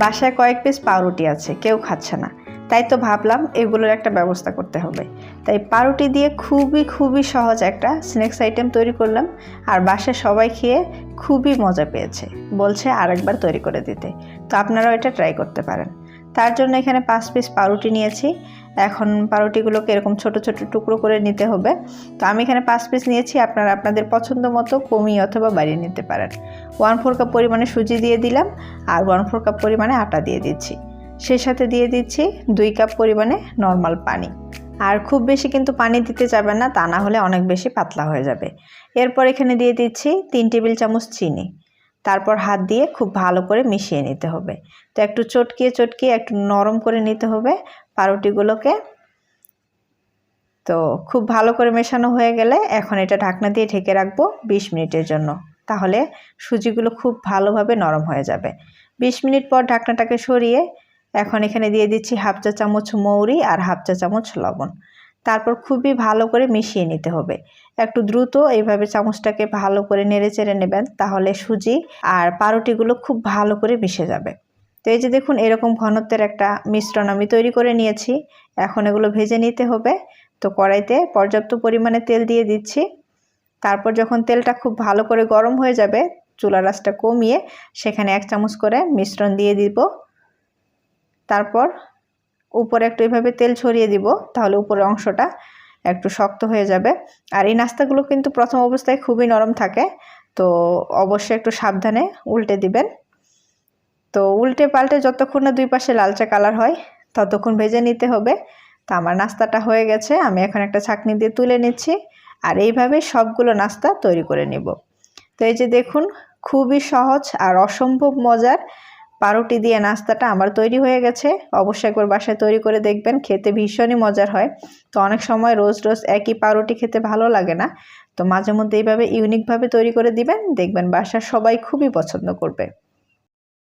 বাসায় কয়েক পিস পাউরুটি আছে, কেউ খাচ্ছে না, তাই তো ভাবলাম এগুলোর একটা ব্যবস্থা করতে হবে। তাই পাউরুটি দিয়ে খুবই সহজ একটা স্ন্যাক্স আইটেম তৈরি করলাম, আর বাসায় সবাই খেয়ে খুবই মজা পেয়েছে, বলছে আরেকবার তৈরি করে দিতে। তো আপনারাও এটা ট্রাই করতে পারেন। তার জন্য এখানে 5 পিস পাউরুটি নিয়েছি। এখন পাউরুটিগুলোকে এরকম ছোট ছোট টুকরো করে নিতে হবে। তো আমি এখানে 5 পিস নিয়েছি, আপনারা আপনাদের পছন্দ মতো কমিয়ে অথবা বাড়িয়ে নিতে পারেন। 1/4 কাপ পরিমাণে সুজি দিয়ে দিলাম, আর 1/4 কাপ পরিমাণে আটা দিয়ে দিচ্ছি। সেই সাথে দিয়ে দিচ্ছি 2 কাপ পরিমাণে নর্মাল পানি। আর খুব বেশি কিন্তু পানি দিতে যাবেন না, তা না হলে অনেক বেশি পাতলা হয়ে যাবে। এরপর এখানে দিয়ে দিচ্ছি 3 টেবিল চামচ চিনি। তারপর হাত দিয়ে খুব ভালো করে মিশিয়ে নিতে হবে। তো একটু চটকিয়ে একটু নরম করে নিতে হবে পাউরুটিগুলোকে। তো খুব ভালো করে মেশানো হয়ে গেলে এখন এটা ঢাকনা দিয়ে ঢেকে রাখবো 20 মিনিটের জন্য। তাহলে সুজিগুলো খুব ভালোভাবে নরম হয়ে যাবে। 20 মিনিট পর ঢাকনাটাকে সরিয়ে এখন এখানে দিয়ে দিচ্ছি 1/2 চা চামচ মৌরি আর 1/2 চা চামচ লবণ। তারপর খুবই ভালো করে মিশিয়ে নিতে হবে। একটু দ্রুত এইভাবে চামচটাকে ভালো করে নেড়েচেড়ে নেবেন, তাহলে সুজি আর পাউরুটিগুলো খুব ভালো করে মিশে যাবে। তো এই যে দেখুন, এরকম ঘনত্বের একটা মিশ্রণ আমি তৈরি করে নিয়েছি। এখন এগুলো ভেজে নিতে হবে। তো কড়াইতে পর্যাপ্ত পরিমাণে তেল দিয়ে দিচ্ছি। তারপর যখন তেলটা খুব ভালো করে গরম হয়ে যাবে, চুলার আঁচটা কমিয়ে সেখানে 1 চামচ করে মিশ্রণ দিয়ে দিব। তারপর উপরে একটু এভাবে তেল ছড়িয়ে দিব, তাহলে উপরের অংশটা একটু শক্ত হয়ে যাবে। আর এই নাস্তাগুলো কিন্তু প্রথম অবস্থায় খুবই নরম থাকে, তো অবশ্যই একটু সাবধানে উল্টে দিবেন। তো উল্টে পাল্টে যতক্ষণ না 2 পাশে লালচে কালার হয় ততক্ষণ ভেজে নিতে হবে। তো আমার নাস্তাটা হয়ে গেছে, আমি এখন একটা ছাঁকনি দিয়ে তুলে নিচ্ছি। আর এইভাবে সবগুলো নাস্তা তৈরি করে নিব। তো এই যে দেখুন, খুবই সহজ আর অসম্ভব মজার পাউরুটি দিয়ে নাস্তাটা আমার তৈরি হয়ে গেছে। অবশ্যই একবার বাসায় তৈরি করে দেখবেন, খেতে ভীষণই মজার হয়। তো অনেক সময় রোজ একই পাউরুটি খেতে ভালো লাগে না, তো মাঝে মধ্যে এইভাবে ইউনিকভাবে তৈরি করে দিবেন, দেখবেন বাসার সবাই খুবই পছন্দ করবে।